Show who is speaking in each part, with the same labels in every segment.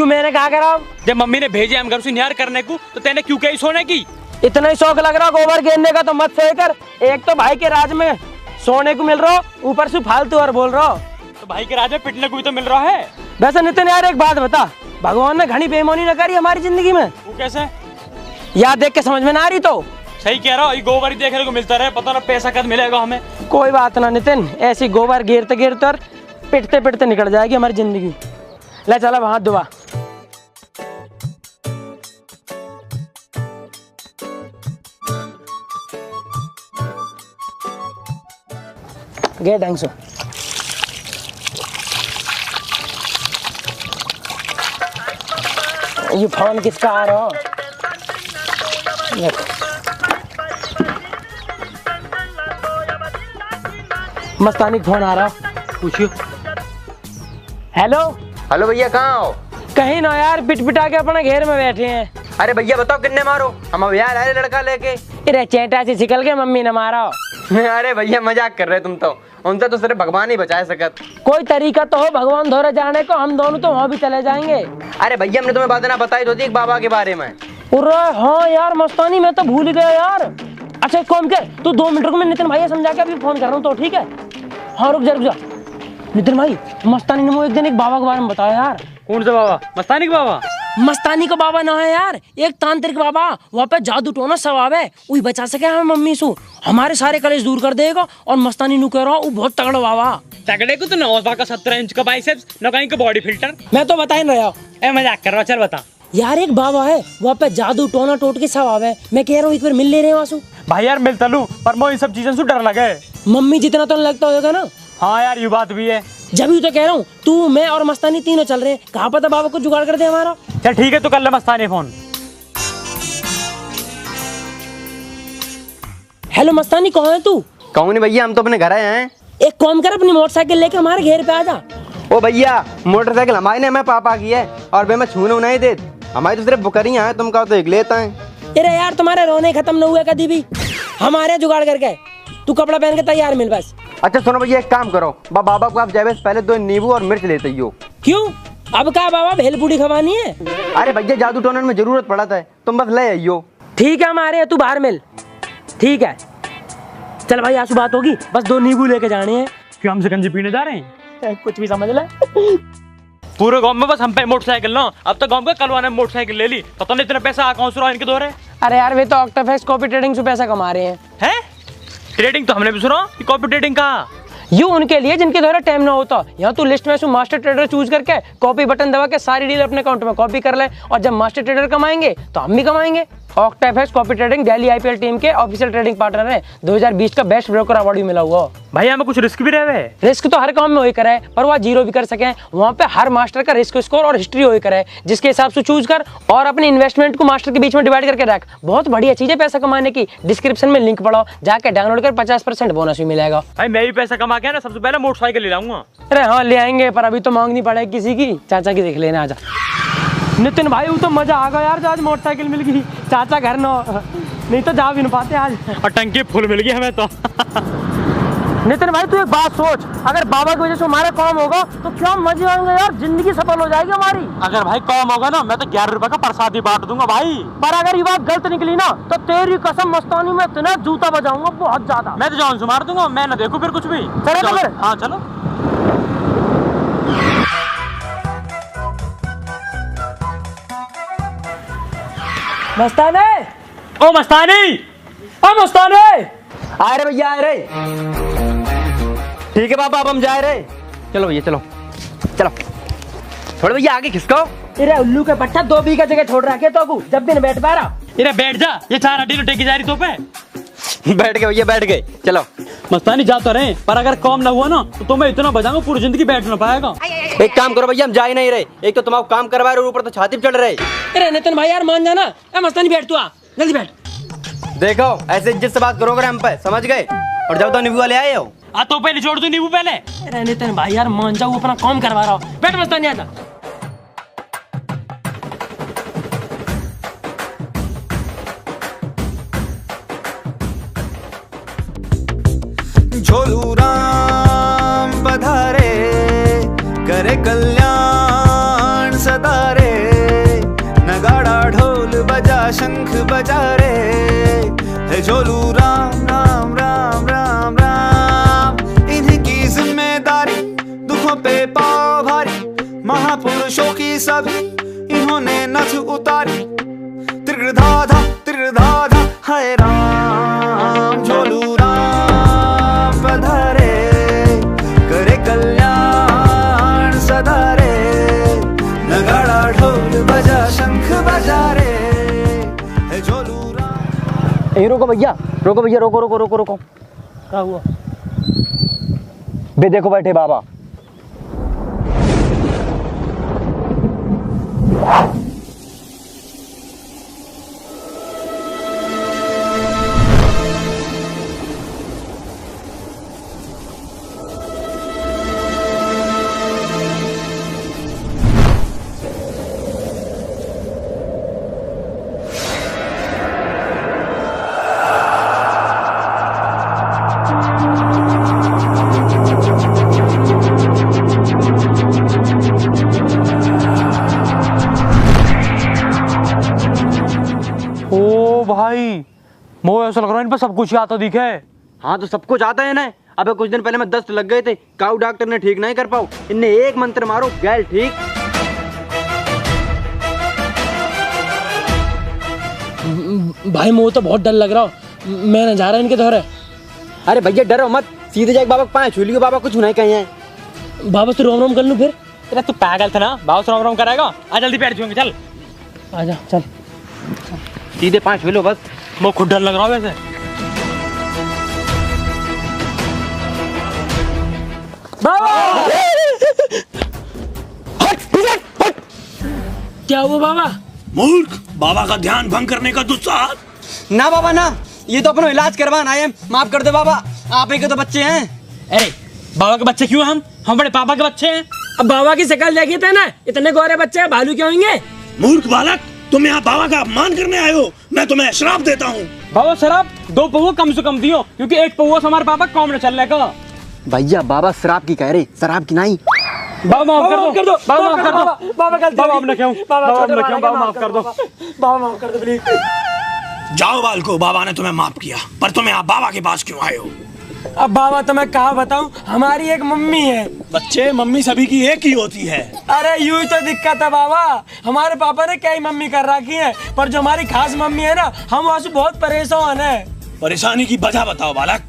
Speaker 1: क्यों मैंने कहा करा?
Speaker 2: जब मम्मी ने भेजे हम घर से निहार करने को तो तेने क्यों कही सोने की?
Speaker 1: इतना ही शौक लग रहा गोबर घेरने का तो मत सोए कर। एक तो भाई के राज में सोने को मिल रहा, ऊपर से फालतू और बोल रहा।
Speaker 2: तो भाई के राज में पिटने को भी तो मिल रहा है।
Speaker 1: वैसे नितिन यार एक बात बता, भगवान ने घनी बेईमानी न करी हमारी जिंदगी में?
Speaker 2: वो कैसे?
Speaker 1: याद देख के समझ में ना आ रही तो?
Speaker 2: सही कह रहा हो, ये गोबर ही देखने को मिलता रहे, पता ना पैसा कब मिलेगा हमें।
Speaker 1: कोई बात ना नितिन, ऐसी गोबर गिरते गिरते और पिटते पिटते निकल जाएगी हमारी जिंदगी। ले चला वहां दुआ। गए ढंग से। ये फोन किसका आ रहा? मस्तानी फोन आ रहा, पूछियो। हेलो
Speaker 3: हेलो भैया, कहाँ हो?
Speaker 1: कहीं ना यार, पिट पिटा के अपने घेर में बैठे हैं।
Speaker 3: अरे भैया बताओ किन्ने मारो? हम अब यार अरे लड़का लेके।
Speaker 1: अरे चेटा से निकल के मम्मी ने मारा।
Speaker 3: अरे भैया मजाक कर रहे तुम तो, उनसे तो सिर्फ भगवान ही बचा सकत।
Speaker 1: कोई तरीका तो हो भगवान धोरे जाने को, हम दोनों तो वहाँ भी चले जाएंगे।
Speaker 3: अरे भैया हमने तुम्हें बात ना बताई तो थी एक बाबा के बारे में।
Speaker 1: अरे हाँ यार मस्तानी, मैं तो भूल गया यार। अच्छा एक काम कर, तू 2 मिनट रुक, मैं नितिन भाई समझा के अभी फोन कर रहा हूँ तो ठीक है? हाँ रुक जा। नितिन भाई, मस्तानी ने मुझे एक दिन एक बाबा के बारे में बताया यार।
Speaker 2: कौन सा बाबा? मस्तानी का बाबा?
Speaker 1: मस्तानी का बाबा ना है यार, एक तांत्रिक बाबा, वहाँ पे जादू टोना स्वभाव है, वही बचा सके हमें मम्मी सु, हमारे सारे कलेश दूर कर देगा। और मस्तानी नु कह रहा हूँ, वो बहुत तगड़ा बाबा।
Speaker 2: तगड़े को तो 9 का 17 इंच का बाइसेप्स, न कहीं का बॉडी फिल्टर।
Speaker 1: मैं तो बता ही नहीं रहा।
Speaker 2: ए मजाक कर रहा, चल बता।
Speaker 1: यार एक बाबा है, वहाँ पे जादू टोना टोट के स्वभाव है, मैं कह रहा हूँ एक बार मिल ले रहे वासु।
Speaker 2: भाई यार मिलता लू, पर मैं इन सब चीजों से डर लगे।
Speaker 1: मम्मी जितना तो लगता होगा ना।
Speaker 2: हाँ यार ये बात भी है।
Speaker 1: जब ही तो कह रहा हूँ, तू मैं और मस्तानी तीनों चल रहे हैं, कहाँ पता बाबा को जुगाड़ कर दे हमारा।
Speaker 2: चल ठीक है, तो कर ले मस्तानी फोन।
Speaker 1: हेलो मस्तानी, कौन है तू?
Speaker 3: कहूँ नहीं भैया, हम तो अपने घर आए हैं।
Speaker 1: एक काम कर, अपनी मोटरसाइकिल लेके हमारे घेर पे आ जा।
Speaker 3: ओ भैया, मोटरसाइकिल हमारी ने मैं पापा की है, और वे मैं छूने नहीं दे, हमारी तो सिर्फ बुकरियाँ हैं, तुम कहो तो एक लेता है।
Speaker 1: अरे यार तुम्हारे रोने खत्म न हुए कभी भी, हमारे जुगाड़ करके। तू कपड़ा पहन के तैयार मिल बस।
Speaker 3: अच्छा सुनो भैया, एक काम करो, बाबा को आप जाए पहले 2 नींबू और मिर्च लेते ही हो।
Speaker 1: क्यों? अब क्या बाबा भेलपूरी खवानी है?
Speaker 3: अरे भैया जादू टोनर में जरूरत पड़ा था, तुम बस ले आइयो।
Speaker 1: ठीक है, हमारे तू बाहर मिल। ठीक है चल भाई, आंसू बात होगी, बस 2 नींबू लेके जाने हैं।
Speaker 2: क्यों, हम शिकंजी पीने जा रहे हैं?
Speaker 1: कुछ भी समझ ले।
Speaker 2: पूरे गांव में बस हम पे मोटरसाइकिल ना, अब तो गांव के कलवाने में मोटरसाइकिल ले ली, पता नहीं इतना पैसा कौन से इनके दौरे।
Speaker 1: अरे यार वे तो ऑक्टाफैक्स कॉपी ट्रेडिंग से पैसा कमा रहे हैं।
Speaker 2: ट्रेडिंग तो हमने भी सुना, कॉपी ट्रेडिंग का।
Speaker 1: यू उनके लिए जिनके द्वारा टाइम ना होता। यहाँ तू लिस्ट में से मास्टर ट्रेडर चूज करके कॉपी बटन दबा के सारी डील अपने अकाउंट में कॉपी कर ले, और जब मास्टर ट्रेडर कमाएंगे तो हम भी कमाएंगे। ऑक्टाफैक्स copy trading Delhi IPL team के ऑफिशियल ट्रेडिंग पार्टनर है, 2020 का बेस्ट ब्रोकर अवार्ड भी मिला हुआ।
Speaker 2: भाई हमें कुछ रिस्क भी रहे।
Speaker 1: रिस्क तो हर काम में वही करे, पर वह जीरो भी कर सके। वहाँ पे हर मास्टर का रिस्क स्कोर और हिस्ट्री वही करे, जिसके हिसाब से चूज कर और अपने इन्वेस्टमेंट को मास्टर के बीच में डिवाइड करके रख। बहुत बढ़िया चीज है पैसा कमाने की। डिस्क्रिप्शन में लिंक पढ़ो, जाके डाउनलोड कर, 50% बोनस भी मिलेगा।
Speaker 2: भाई मैं भी पैसा कमा के ना सबसे पहले मोटरसाइकिल ले लाऊंगा।
Speaker 1: अरे हाँ ले आएंगे, पर अभी तो मांगनी पड़ेगी किसी की। चाचा की देख लेना, आजा। नितिन भाई वो तो मजा आ गया यार, आज मोटरसाइकिल मिल गई। चाचा घर न नहीं तो जा भी नहीं पाते आज।
Speaker 2: और टंकी फुल मिल गई हमें तो।
Speaker 1: नितिन भाई तू एक बात सोच, अगर बाबा की वजह से हमारा काम होगा तो क्या मजे आएंगे यार, जिंदगी सफल हो जाएगी हमारी।
Speaker 2: अगर भाई काम होगा ना, मैं तो 11 रुपए का प्रसाद ही बांट दूंगा भाई।
Speaker 1: पर अगर ये बात गलत निकली ना तो तेरी कसम मस्तानी में इतना जूता बजाऊंगा बहुत ज्यादा।
Speaker 2: मैं तो जान से मार दूंगा, मैं ना देखूं फिर कुछ भी।
Speaker 1: चलो तो फिर।
Speaker 2: हाँ चलो।
Speaker 1: मस्तानी,
Speaker 2: ओ मस्तानी,
Speaker 1: ओ मस्तानी।
Speaker 3: आ रहे भैया, आ रहे। ठीक है पापा, अब हम जा रहे। चलो भैया चलो चलो, थोड़ा भैया आगे खिसको।
Speaker 1: तेरे उल्लू के पट्टा 2 बीघा जगह छोड़ रखे तो जब भी न बैठ पा रहा।
Speaker 2: इधर बैठ जा, ये 4 हड्डी तो टेकी जा रही तो पे।
Speaker 3: बैठ गए भैया, बैठ गए। चलो
Speaker 2: मस्तानी जा तो रहे, पर अगर काम ना हुआ ना तो मैं इतना बजाऊंगा पूरी जिंदगी बैठ ना पाएगा।
Speaker 3: एक काम करो भैया, हम जा ही नहीं रहे, एक तो तुम्हारा काम करवा रहे और ऊपर तो छाती पे चढ़ रहे।
Speaker 1: अरे नितिन भाई यार मान जाना। मस्तानी बैठ, तू आ जल्दी बैठ।
Speaker 3: देखो ऐसे इज्जत से बात करोगे हम पे, समझ गए? और जब तो नींबू वाले आए हो।
Speaker 2: तो पहले छोड़ दो नींबू पहले।
Speaker 1: अरे नितिन भाई यार मान जाओ, अपना काम करवा रहा हूँ। बैठ मस्तानी, आजा।
Speaker 4: झोलू राम पधारे, करे कल्याण सदा रे। शंख बजा रे, है झोलू राम राम राम राम राम। इन्हीं की जिम्मेदारी, दुखों पे पाव भारी, महापुरुषों की सभी इन्होंने नथ उतारी। त्रिगधाधा हाय राम, झोलू राम पधारे, करे कल्याण सदा रे। नगाड़ा ढोल बजा शंख बजा रे, है झोलू राम।
Speaker 5: ए रोको भैया, रोको भैया, रोको रोको रोको रोको।
Speaker 1: क्या हुआ?
Speaker 5: बे देखो बैठे बाबा।
Speaker 2: ओ भाई, मोह ऐसा लग रहा है इन पर सब कुछ आता दिखे।
Speaker 3: हाँ तो सब कुछ आता है ना। अबे कुछ दिन पहले मैं दस्त लग गए थे, काऊ डॉक्टर ने ठीक नहीं कर पाओ। इनने एक मंत्र मारो, गैल ठीक।
Speaker 1: भाई मुझे तो बहुत डर लग रहा, मैं न जा रहा इनके दौरे।
Speaker 3: अरे भैया डरो मत, सीधे जाके बाबा के पाँव छू लियो, बाबा कुछ नहीं कहे हैं।
Speaker 1: बाबा से रोम रोम कर लूं फिर?
Speaker 2: अरे तू पागल था ना, बाबा से रोम करेगा। आ जल्दी पैर छूएंगे, चल
Speaker 1: आजा चल।
Speaker 3: सीधे पाँव छू लो बस।
Speaker 2: मुझे खुद डर लग रहा है वैसे।
Speaker 1: बाबा! क्या हुआ बाबा?
Speaker 6: मूर्ख, बाबा का ध्यान भंग करने का दुस्साहस।
Speaker 3: ना बाबा ना, ये तो अपना इलाज करवाना आए हैं। माफ कर दे बाबा, आप ही के तो बच्चे हैं।
Speaker 2: अरे बाबा के बच्चे क्यों? हम बड़े पापा के बच्चे हैं।
Speaker 1: अब बाबा की शक्ल देखी थे ना, इतने गोरे बच्चे हैं, भालू क्यों होंगे?
Speaker 6: मूर्ख बालक, तुम यहाँ बाबा का अपमान करने आए हो। मैं तुम्हें श्राप देता हूँ।
Speaker 2: बाबा शराब 2 पौवा कम से कम दियो, क्योंकि 1 पौवा से हमारे पापा कौन न चलने का।
Speaker 3: भैया बाबा शराब की कह रहे, शराब की नहीं।
Speaker 2: बाबा माफ कर दो, बाबा माफ कर दो,
Speaker 1: बाबा गलती
Speaker 2: बाबा अब न क्यों, बाबा अब न क्यों, बाबा माफ कर दो,
Speaker 1: बाबा माफ कर दो प्लीज।
Speaker 6: जाओ बालको, बाबा ने तुम्हें माफ किया, पर तुम यहाँ बाबा के पास क्यों आए हो?
Speaker 1: अब बाबा तुम्हें कहा बताऊं, हमारी एक मम्मी है।
Speaker 6: बच्चे, मम्मी सभी की एक ही होती है।
Speaker 1: अरे यूं तो दिक्कत है बाबा, हमारे पापा ने कई मम्मी कर रखी है, पर जो हमारी खास मम्मी है ना, हम वहाँ से बहुत परेशान है।
Speaker 6: परेशानी की वजह बताओ बालक।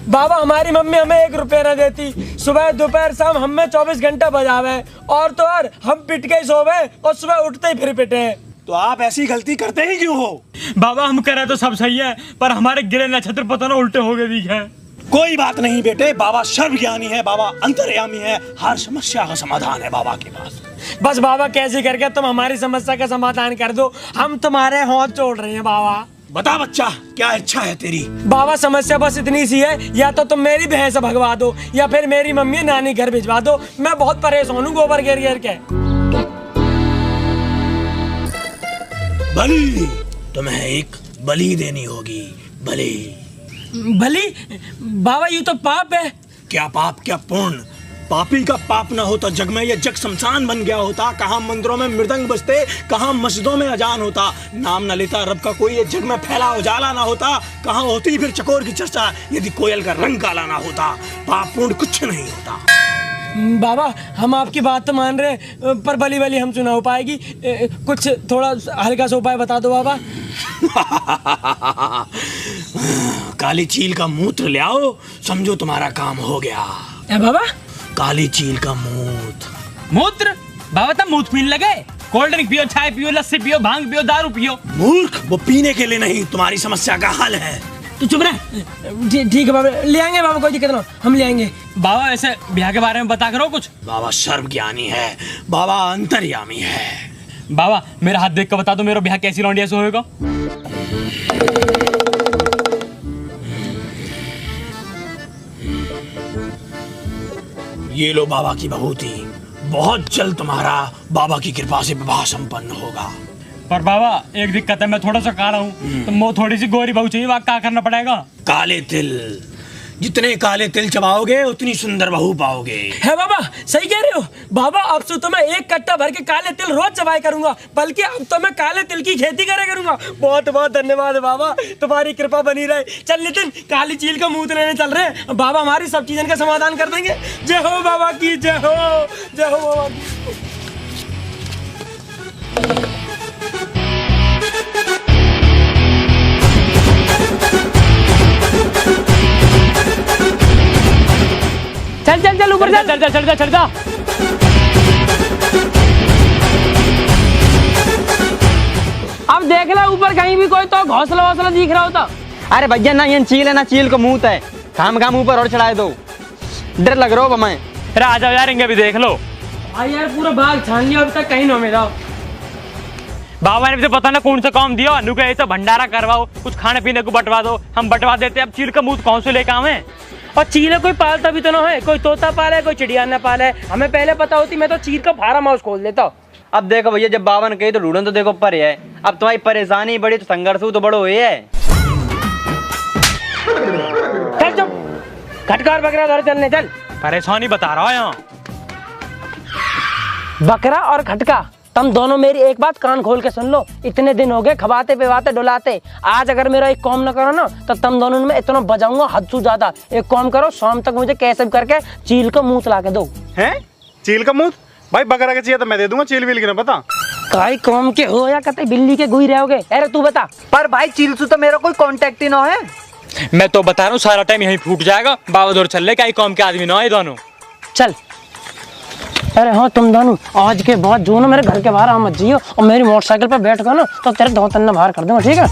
Speaker 1: बाबा हमारी मम्मी हमें 1 रुपया न देती, सुबह दोपहर शाम हमें 24 घंटा बजावे, और तो और हम पिट के सोवे और सुबह उठते ही फिर पिटे।
Speaker 6: तो आप ऐसी गलती करते ही क्यों हो?
Speaker 2: बाबा हम करे तो सब सही है, पर हमारे गिरे नक्षत्र पता ना उल्टे हो गए दिखे।
Speaker 6: कोई बात नहीं बेटे, बाबा सर्वज्ञानी है, बाबा अंतर्यामी है, हर समस्या का समाधान है बाबा के पास।
Speaker 1: बस बाबा कैसे करके तुम हमारी समस्या का समाधान कर दो, हम तुम्हारे हाथ जोड़ रहे हैं बाबा।
Speaker 6: बता बच्चा, क्या इच्छा है तेरी?
Speaker 1: बाबा समस्या बस इतनी सी है, या तो तुम मेरी भैंस भगवा दो, या फिर मेरी मम्मी नानी घर भिजवा दो। मैं बहुत परेशान हूँ गोबर घेर घेर के।
Speaker 6: बलि, तुम्हें एक बलि देनी होगी। बलि।
Speaker 1: भली बाबा, ये तो पाप है।
Speaker 6: क्या पाप क्या पुण्य? पापी का पाप ना होता जग में ये जग शमशान बन गया होता। कहाँ मंदिरों में मृदंग बजते, कहाँ मस्जिदों में अजान होता। नाम न लेता रब का कोई, ये जग में फैला उजाला ना होता। कहाँ होती फिर चकोर की चर्चा, यदि कोयल का रंग काला ना होता। पाप पुण्य कुछ नहीं होता।
Speaker 1: बाबा हम आपकी बात तो मान रहे, पर बली बली हमसे ना हो पाएगी। कुछ थोड़ा हल्का सा उपाय बता दो बाबा।
Speaker 6: काली चील का मूत्र ले आओ, समझो तुम्हारा काम हो गया।
Speaker 1: बाबा
Speaker 6: काली चील का
Speaker 2: मूत्र? बाबा तब मूत्र पीने लगे? कोल्ड ड्रिंक पियो, चाय पियो, लस्सी पियो, भांग पियो, दारू पियो।
Speaker 6: मूर्ख, वो पीने के लिए नहीं, तुम्हारी समस्या का हल है।
Speaker 1: तू चुप रह। ठीक है बाबा, ले आएंगे बाबा, कोई दिक्कत ना, हम ले आएंगे।
Speaker 2: बाबा ऐसे ब्याह के बारे में बता करो कुछ।
Speaker 6: बाबा सर्वज्ञानी है, बाबा अंतर्यामी है।
Speaker 2: बाबा मेरा हाथ देख कर बता दो, मेरा ब्याह कैसी लौंडिया से होएगा?
Speaker 6: ये लो बाबा की बहूती, बहुत जल्द तुम्हारा बाबा की कृपा से विवाह संपन्न होगा।
Speaker 2: पर बाबा एक दिक्कत है, मैं थोड़ा सा काला हूँ, तो मैं थोड़ी सी गोरी बहू चाहिए, वहाँ क्या करना पड़ेगा?
Speaker 6: काले तिल, जितने काले तिल चबाओगे उतनी सुंदर बहू पाओगे।
Speaker 1: है बाबा, सही कह रहे हो बाबा। अब तो मैं एक कट्टा भर के काले तिल रोज चबाया करूंगा, बल्कि अब तो मैं काले तिल की खेती करे करूंगा। बहुत बहुत धन्यवाद बाबा, तुम्हारी कृपा बनी रहे। चल नितिन, काली चील का मुंह लेने चल रहे हैं। बाबा हमारी सब चीजों का समाधान कर देंगे। जय हो बाबा की, जय हो, जय हो बाबा की। चल चल चल ऊपर चल
Speaker 2: चल चल चल चल जा।
Speaker 1: अब देख ले ऊपर कहीं भी कोई तो घोंसला वोसला दिख रहा होता।
Speaker 3: अरे भैया ना ये चील है ना चील को मुंह है, काम काम ऊपर और चढ़ाए दो, डर लग रहा हो मैं।
Speaker 2: अरे आ जाओ यार, इनके भी देख लो।
Speaker 1: भाई यार पूरा बाग छान लिया, अभी तक कहीं ना मिला।
Speaker 2: बाबा ने मुझे पता ना कौन सा काम दिया, नु कहे तो भंडारा करवाओ, कुछ खाने पीने को बंटवा दो, हम बंटवा देते। अब चील का मुंह कौन से लेकर आवे?
Speaker 1: और चील कोई पालता भी तो ना है, कोई तोता पाला है, कोई चिड़िया ना पाला है। हमें पहले पता होती मैं तो चील का फार्म हाउस खोल देता।
Speaker 3: अब देखो भैया, जब बाबा ने कही तो ढूंढन तो देखो पर है। अब तुम्हारी परेशानी बड़ी तो संघर्ष तो बड़ो हुई है।
Speaker 1: चल चुप, खटका और बकरा घर चलने चल।
Speaker 2: परेशानी बता रहा है यहाँ।
Speaker 1: बकरा और खटका, तुम दोनों मेरी एक बात कान खोल के सुन लो। इतने दिन हो गए खवाते पिवाते डुलाते, आज अगर मेरा एक काम न करो ना तो तुम दोनों में इतना बजाऊंगा हद से ज्यादा। एक काम करो, शाम तक मुझे कैसे भी करके चील का मुंह ला के दो।
Speaker 7: हैं? चील का मुंह? भाई बकरा का चाहिए तो मैं दे दूंगा, चील विल की ना पता।
Speaker 1: काई काम के हो या कते बिल्ली के गुई रहोगे? अरे तू बता।
Speaker 5: पर भाई चील से तो मेरा कोई कांटेक्ट ही ना है।
Speaker 2: मैं तो बता रहा हूँ सारा टाइम यहीं फूट जाएगा। बाबा दौड़ चल ले, क्या काम के आदमी ना है दोनों।
Speaker 1: चल। अरे हाँ तुम दोनों आज के बाद जो ना मेरे घर के बाहर आ मत जियो, और मेरी मोटरसाइकिल पर बैठ कर ना तो तेरे दो तन्ना बाहर कर दूंगा, ठीक है?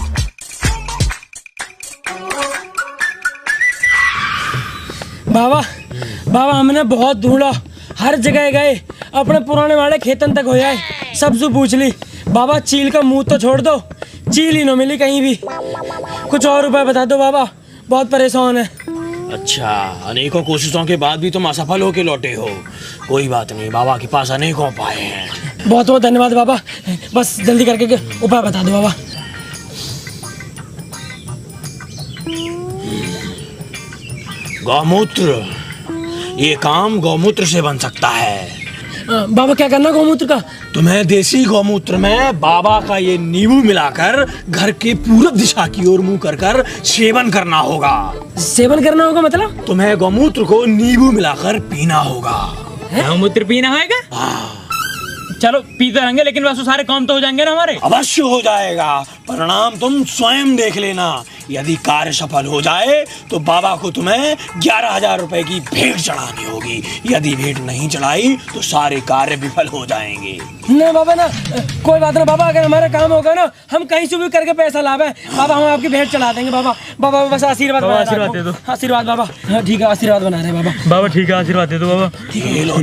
Speaker 1: बाबा बाबा हमने बहुत ढूंढा, हर जगह गए, अपने पुराने वाले खेतन तक हो जाए, सबसे पूछ ली। बाबा चील का मुंह तो छोड़ दो, चील ही न मिली कहीं भी। कुछ और उपाय बता दो बाबा, बहुत परेशान है।
Speaker 6: अच्छा, अनेकों कोशिशों के बाद भी तुम असफल होके लौटे हो। कोई बात नहीं, बाबा के पास अनेकों उपाय हैं।
Speaker 1: बहुत बहुत धन्यवाद बाबा, बस जल्दी करके उपाय बता दो बाबा।
Speaker 6: गौमूत्र, ये काम गौमूत्र से बन सकता है।
Speaker 1: बाबा क्या करना गौमूत्र का?
Speaker 6: तुम्हें देसी गौमूत्र में बाबा का ये नींबू मिलाकर घर के पूरब दिशा की ओर मुंह कर कर सेवन करना होगा।
Speaker 1: सेवन करना होगा मतलब?
Speaker 6: तुम्हें गौमूत्र को नींबू मिलाकर पीना होगा।
Speaker 2: गौमूत्र पीना होगा? चलो पीते रहेंगे, लेकिन वैसे सारे काम तो हो जाएंगे ना हमारे।
Speaker 6: अवश्य हो जाएगा, परिणाम तुम स्वयं देख लेना। यदि कार्य सफल हो जाए तो बाबा को तुम्हें 11,000 रुपए की भेंट चढ़ानी होगी। यदि भेंट नहीं चढ़ाई तो सारे कार्य विफल हो जाएंगे।
Speaker 1: नहीं बाबा ना, कोई बात ना बाबा, अगर हमारा काम होगा ना हम कहीं से भी करके पैसा लावे बाबा, हम आपकी भेंट चढ़ा देंगे बाबा। बाबा बस आशीर्वाद बना
Speaker 2: आशीर्वाद दे दो।
Speaker 1: आशीर्वाद बाबा। हाँ ठीक है, आशीर्वाद बना रहे बाबा।
Speaker 2: बाबा ठीक है, आशीर्वाद दे दो बाबा।
Speaker 6: ठीक है, ये लो।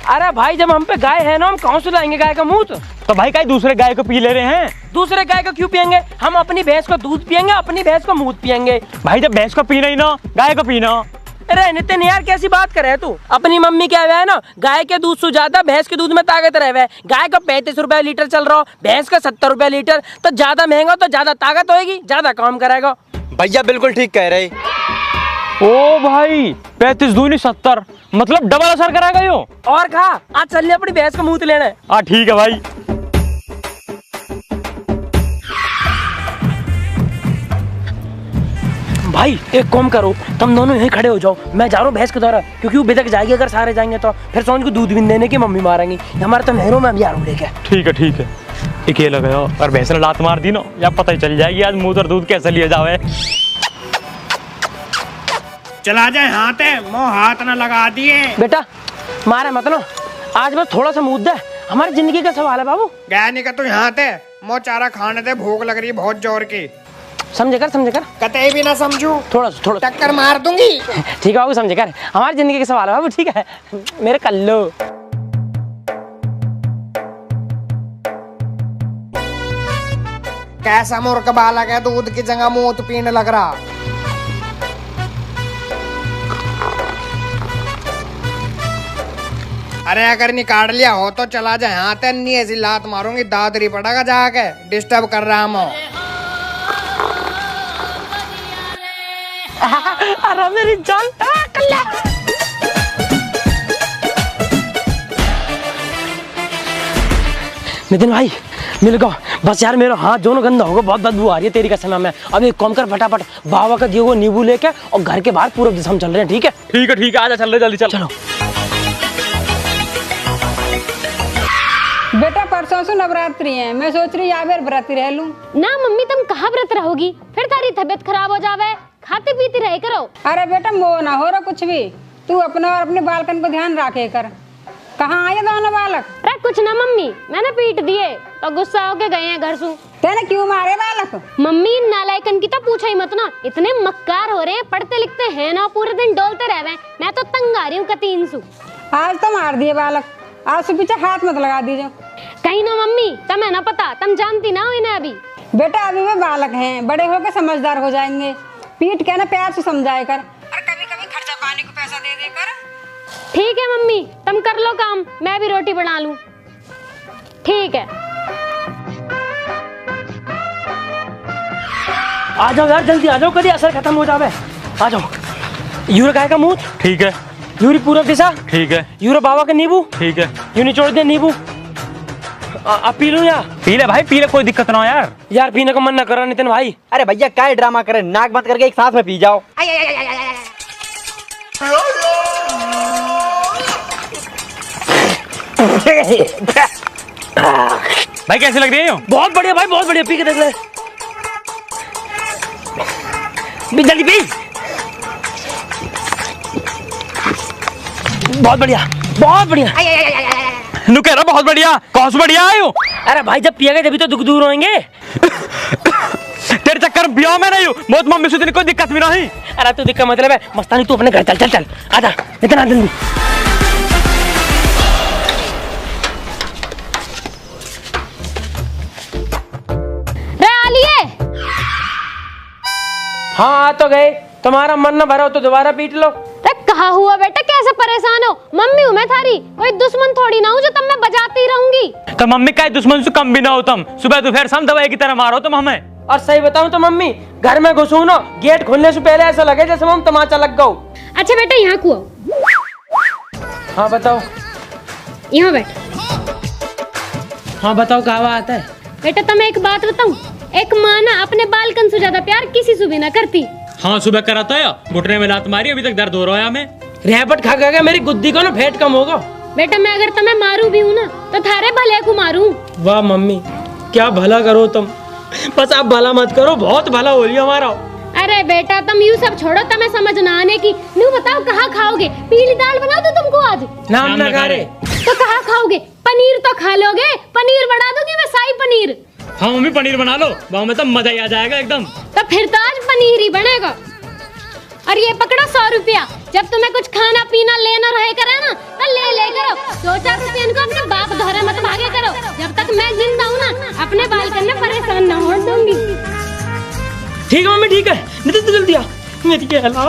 Speaker 1: अरे भाई जब हम पे गाय है ना, हम कहाँ से लाएंगे गाय का मूत्र?
Speaker 2: तो भाई क्या दूसरे गाय को पी ले रहे हैं?
Speaker 1: दूसरे गाय का क्यों पियेंगे? हम अपनी भैंस का दूध पियेंगे, अपनी भैंस का मूत्र पियेंगे।
Speaker 2: भाई जब भैंस को पीना ही ना, गाय को पीना।
Speaker 1: अरे नितिन यार कैसी बात कर रहे है तू? अपनी मम्मी क्या है ना, गाय के दूध से ज्यादा भैंस के दूध में ताकत रहे। गाय का 35 रुपए लीटर चल रहा हो, भैंस का 70 रुपए लीटर, तो ज्यादा महंगा तो ज्यादा ताकत होगी, ज्यादा काम करेगा।
Speaker 3: भैया बिल्कुल ठीक कह रहे।
Speaker 2: ओ भाई 35 दूनी 70, मतलब डबल असर करेगा यो।
Speaker 1: और खा, आज चलिए अपनी भैंस का मूत्र लेने।
Speaker 2: हाँ ठीक है भाई।
Speaker 1: भाई एक काम करो, तुम दोनों यहीं खड़े हो जाओ, मैं जा रहा हूँ भैंस के द्वारा, क्योंकि वो बिदक जाएगी अगर सारे जाएंगे तो फिर सोच को दूध भी देने की मम्मी मारेंगी। हमारे तो नहरों में हम जा रहा हूँ लेके।
Speaker 2: ठीक है ठीक है, अकेला गया और भैंस ने लात मार दी ना, या पता ही चल जाएगी आज मुंह और दूध कैसे लिया जावे।
Speaker 6: चला जाए हाथ है, मुँह हाथ न लगा दिए।
Speaker 1: बेटा मारे मत लो, आज बस थोड़ा सा मुद्दा है, हमारी जिंदगी का सवाल है बाबू।
Speaker 8: गया नहीं का तू यहाँ थे, मो चारा खाने दे, भूख लग रही है बहुत जोर की।
Speaker 1: समझे कर
Speaker 8: कतई भी ना समझू,
Speaker 1: थोड़ा
Speaker 8: टक्कर मार दूंगी।
Speaker 1: ठीक है बाबू, समझे कर, हमारी जिंदगी का सवाल है बाबू, ठीक है मेरे कल्लो।
Speaker 8: कैसा मूर्ख बालक है, दूध की जगह मूत पीने लग रहा। अरे अगर नहीं काट लिया हो तो चला जा, यहाँ ते नहीं ऐसी लात मारूंगी दादरी पड़ेगा जाके, डिस्टर्ब कर रहा हूँ।
Speaker 1: अरे मेरी जान कल्ला। नितिन भाई मिल गया बस यार, मेरा हाथ दोनों गंदा होगा, बहुत बदबू आ रही है तेरी कसम में। अब एक काम कर फटाफट बाबा का दिए वो नींबू लेके और घर के बाहर पूर्व दिशा में चल रहे हैं। ठीक है
Speaker 2: ठीक है, आजा चल रहे जल्दी चलो।
Speaker 9: बेटा परसों से नवरात्रि है, मैं सोच रही यार व्रत रह लूं।
Speaker 10: ना मम्मी तुम कहाँ व्रत रहोगी, फिर तारी तबीयत खराब हो जावे, खाती पीती रहे करो।
Speaker 9: अरे बेटा वो ना हो रहा कुछ भी, तू अपना और अपने बालकन को ध्यान रखे कर। कहाँ आए दोनों बालक?
Speaker 10: अरे कुछ ना मम्मी, मैंने पीट दिए तो गुस्सा होके गए हैं घर से।
Speaker 9: तेने क्यों मारे बालक?
Speaker 10: मम्मी नालायकन की तो पूछा ही मत ना, इतने मक्कार हो रहे, पढ़ते लिखते हैं ना, पूरे दिन डोलते रह, मैं तो तंग आ रही हूँ कतीन सु।
Speaker 9: आज तो मार दिए बालक, आज से पीछे हाथ मत लगा दीजिए
Speaker 10: कहीं ना मम्मी, तुम्हें ना पता, तुम जानती ना हो इन्हें अभी।
Speaker 9: बेटा अभी वे बालक हैं, बड़े होकर समझदार हो जाएंगे। पीट के ना प्यार से समझाए कर, और कभी कभी खर्चा पानी को पैसा दे दे कर।
Speaker 10: ठीक है मम्मी, तुम कर लो काम, मैं भी रोटी बना लूं। ठीक है
Speaker 1: आ जाओ यार जल्दी आ जाओ, कभी असर खत्म हो जावे। आ जाओ। यूरो गाय का मुंह
Speaker 2: ठीक है,
Speaker 1: यूरी पूरब दिशा
Speaker 2: ठीक है,
Speaker 1: यूरो बाबा का नींबू
Speaker 2: ठीक है।
Speaker 1: यूं निचोड़ दे नींबू। अब पी लूं या?
Speaker 2: पी ले भाई, पी ले, कोई दिक्कत ना हो यार।
Speaker 1: यार पीने का मन ना करा नितिन भाई।
Speaker 3: अरे भैया क्या ड्रामा करे, नाक बंद करके एक सांस में पी जाओ।
Speaker 2: भाई कैसे लग रही है?
Speaker 1: बहुत बढ़िया भाई, बहुत बढ़िया, पी के देख ले। जल्दी पी। बहुत बढ़िया, बहुत बढ़िया।
Speaker 2: नु कह रहा बहुत बढ़िया, कौन सा बढ़िया आयो?
Speaker 1: अरे भाई जब पिएगा तभी तो दुख दूर होंगे।
Speaker 2: तेरे चक्कर ब्याह में नहीं हूँ, बहुत मम्मी से कोई दिक्कत भी नहीं।
Speaker 1: अरे तू दिक्कत मतलब है मस्तानी, तू अपने घर चल चल चल, आजा इतना जल्दी। हाँ आ तो गए, तुम्हारा मन न भरा हो तो दोबारा पीट लो।
Speaker 10: कहा हुआ बेटा, कैसे परेशान हो? मम्मी हूँ मैं थारी, कोई दुश्मन थोड़ी ना हूँ जो तब मैं बजाती रहूंगी।
Speaker 2: तो मम्मी का दुश्मन से कम भी ना हो तुम, सुबह दोपहर शाम दवाई की तरह मारो तुम हमें।
Speaker 1: और सही बताऊं तो मम्मी, घर में घुसूं ना, गेट खोलने से पहले ऐसा लगे जैसे हम तमाचा लग गओ।
Speaker 10: अच्छा बेटा यहाँ को आओ।
Speaker 1: हाँ बताओ।
Speaker 10: यहाँ बैठ।
Speaker 1: हाँ बताओ कहा आता है?
Speaker 10: बेटा तुम्हें एक बात बताऊं, एक माँ ना अपने बालकन से ज्यादा प्यार किसी से भी ना करती।
Speaker 2: हाँ सुबह करा था या घुटने में लात मारी, अभी तक दर्द हो रहा है हमें।
Speaker 1: रेहपट खा खा के मेरी गुद्दी को ना फेट कम होगा।
Speaker 10: बेटा मैं अगर तुम्हें मारू भी हूँ ना तो थारे भले को मारूं।
Speaker 1: वाह मम्मी क्या भला करो तुम, बस आप भला मत करो, बहुत भला हो लिया हमारा।
Speaker 10: अरे बेटा तुम यू सब छोड़ो, तुम्हें समझ ना आने की। नू बताओ कहाँ खाओगे? पीली दाल बना दो तुमको आज।
Speaker 1: नाम ना खा रहे
Speaker 10: तो कहाँ खाओगे? पनीर तो खा लोगे, पनीर बना दूंगी मैं, शाही पनीर।
Speaker 2: हाँ मम्मी पनीर बना लो, वहाँ में तो मजा ही आ जाएगा एकदम।
Speaker 10: तो फिर तो आज पनीर ही बनेगा। और ये पकड़ो 100 रुपया, जब तुम्हें कुछ खाना पीना लेना रहे करे ना तो ले करो। 2-4 रुपये इनको अपने बाप धोरे मत भागे करो, जब तक मैं जिंदा हूँ ना अपने बालकन में परेशान न हो दूंगी।
Speaker 1: ठीक है मम्मी ठीक है, नितिन तो जल्दी आ मेरी कहला।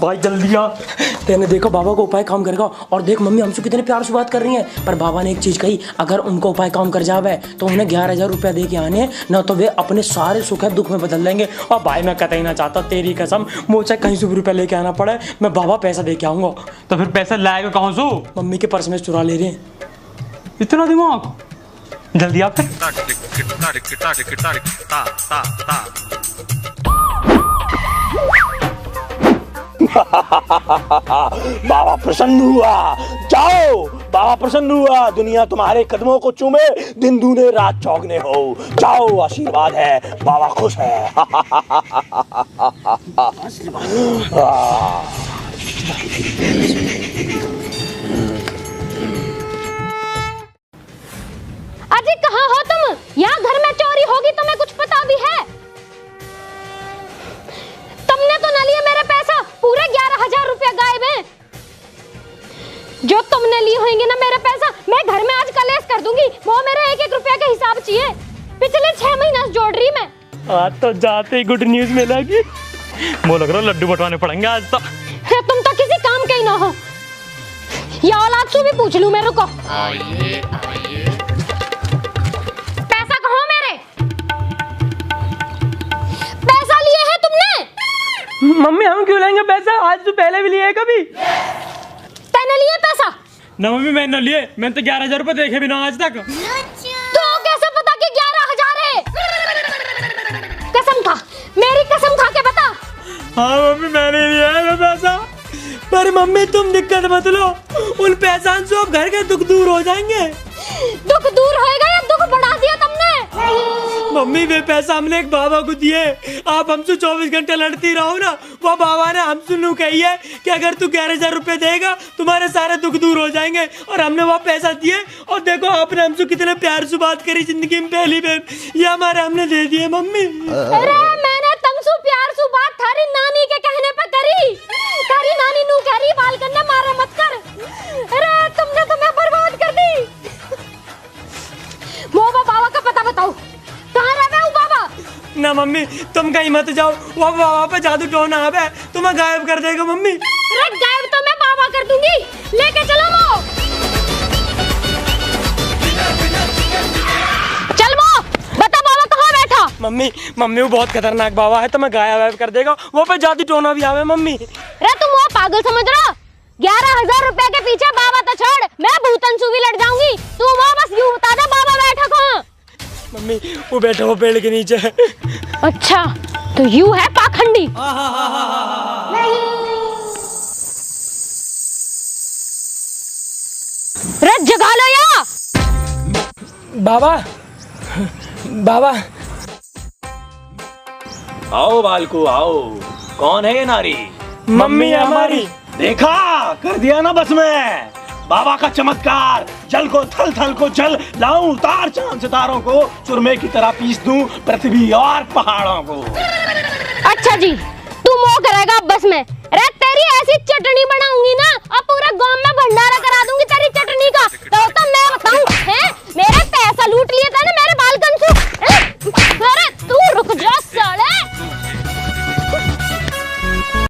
Speaker 1: भाई जल्दी आ, तेने देखो बाबा को उपाय काम करेगा। और देख मम्मी हमसे कितने प्यार से बात कर रही हैं, पर बाबा ने एक चीज कही, अगर उनको उपाय काम कर जावे तो उन्हें 11,000 रुपया दे के आने, न तो वे अपने सारे सुख दुख में बदल लेंगे। और भाई मैं कतई ना चाहता, तेरी कसम मुझे कहीं से भी रुपया लेके आना पड़े, मैं बाबा पैसा दे के आऊंगा।
Speaker 2: तो फिर पैसा लाएगा कहाँ से?
Speaker 1: मम्मी के पर्स में चुरा ले रहे हैं।
Speaker 2: इतना दिमाग, जल्दी आप।
Speaker 6: बाबा प्रसन्न हुआ, जाओ बाबा प्रसन्न हुआ, दुनिया तुम्हारे कदमों को चूमे, दिन दूने रात चौगने हो, जाओ आशीर्वाद है, बाबा खुश है।
Speaker 10: अजी कहाँ हो तुम? यहाँ घर में चोरी होगी तुम्हें कुछ पता भी है? तुमने तो ना लिया मेरे पैसा, पूरे 11,000 रुपया गायब है। जो तुमने लिए होंगे ना मेरे पैसा, मैं घर में आज कलेश कर दूंगी। वो मेरे 1-1 रुपया का हिसाब चाहिए, पिछले 6 महीने से जोड़ रही मैं।
Speaker 2: आज तो जाते ही गुड न्यूज मिलेगी, वो लग रहा लड्डू बटवाने पड़ेंगे आज तो।
Speaker 10: ना हो। या औलाद से भी पूछ लूं मेरे को। पैसा कहाँ मेरे? पैसा लिए है तुमने?
Speaker 1: मम्मी हम क्यों लेंगे पैसा? आज तो पहले भी लिए है कभी।
Speaker 10: तैने लिए पैसा?
Speaker 2: ना मम्मी मैंने न लिए, मैंने तो 11,000 रुपए देखे भी ना आज तक।
Speaker 10: तो कैसे पता कि 11,000 है? कसम खा, मेरी कसम खा के बता।
Speaker 1: हाँ मम्मी मैंने लिया है पैसा। पर मम्मी तुम दिक्कत मत लो, उन पैसा से अब घर के दुख दूर हो जाएंगे।
Speaker 10: दुख दूर होएगा या दुख बढ़ा दिया तुमने?
Speaker 1: मम्मी वे पैसा हमने एक बाबा को दिए। आप हमसे 24 घंटे लड़ती रहो ना, वो बाबा ने हमसे नू कही है कि अगर तू 11,000 रुपए देगा तुम्हारे सारे दुख दूर हो जाएंगे। और हमने वो पैसा दिए और देखो आपने हमसे कितने प्यार से बात करी जिंदगी में पहली बार, ये हमारे हमने दे दिए मम्मी।
Speaker 10: अरे मैंने तुमसे प्यार से बात थारी नानी के कहने पे करी। थारी नानी नू कह रही बाल करने मारा मत कर। अरे तुमने तुम्हें बर्बाद कर दी। वो बाबा का पता बताओ, कहाँ रहे वो बाबा?
Speaker 1: ना मम्मी तुम कहीं मत जाओ, वो बाबा पे जादू टोना है, तुम्हें गायब कर देगा मम्मी।
Speaker 10: अरे गायब तो मैं बाबा कर दूंगी, लेके चलो वो। चल वो बता बाबा कहाँ बैठा?
Speaker 1: मम्मी मम्मी वो बहुत खतरनाक बाबा है, तुम्हें गायब कर देगा, वो पे जादू टोना भी आवे मम्मी।
Speaker 10: अरे तुम वो पागल समझ रहा? 11,000 रुपए के पीछे बाबा तो छोड़, मैं भूतन से भी लड़ जाऊंगी। तू वहाँ बस यूं बता दे बाबा बैठा कहाँ?
Speaker 1: मम्मी वो बैठा वो पेड़ के नीचे है।
Speaker 10: अच्छा तो यू है पाखंडी। अरे जगा लो या
Speaker 1: बाबा। बाबा
Speaker 6: आओ बालको आओ। कौन है ये नारी?
Speaker 1: मम्मी हमारी।
Speaker 6: देखा, कर दिया ना बस में बाबा का चमत्कार। जल को थल थल को जल लाऊं, उतार चांद सितारों को, चुरमे की तरह पीस दूं पृथ्वी और पहाड़ों को।
Speaker 10: अच्छा जी तू मोह करेगा बस में। अरे तेरी ऐसी चटनी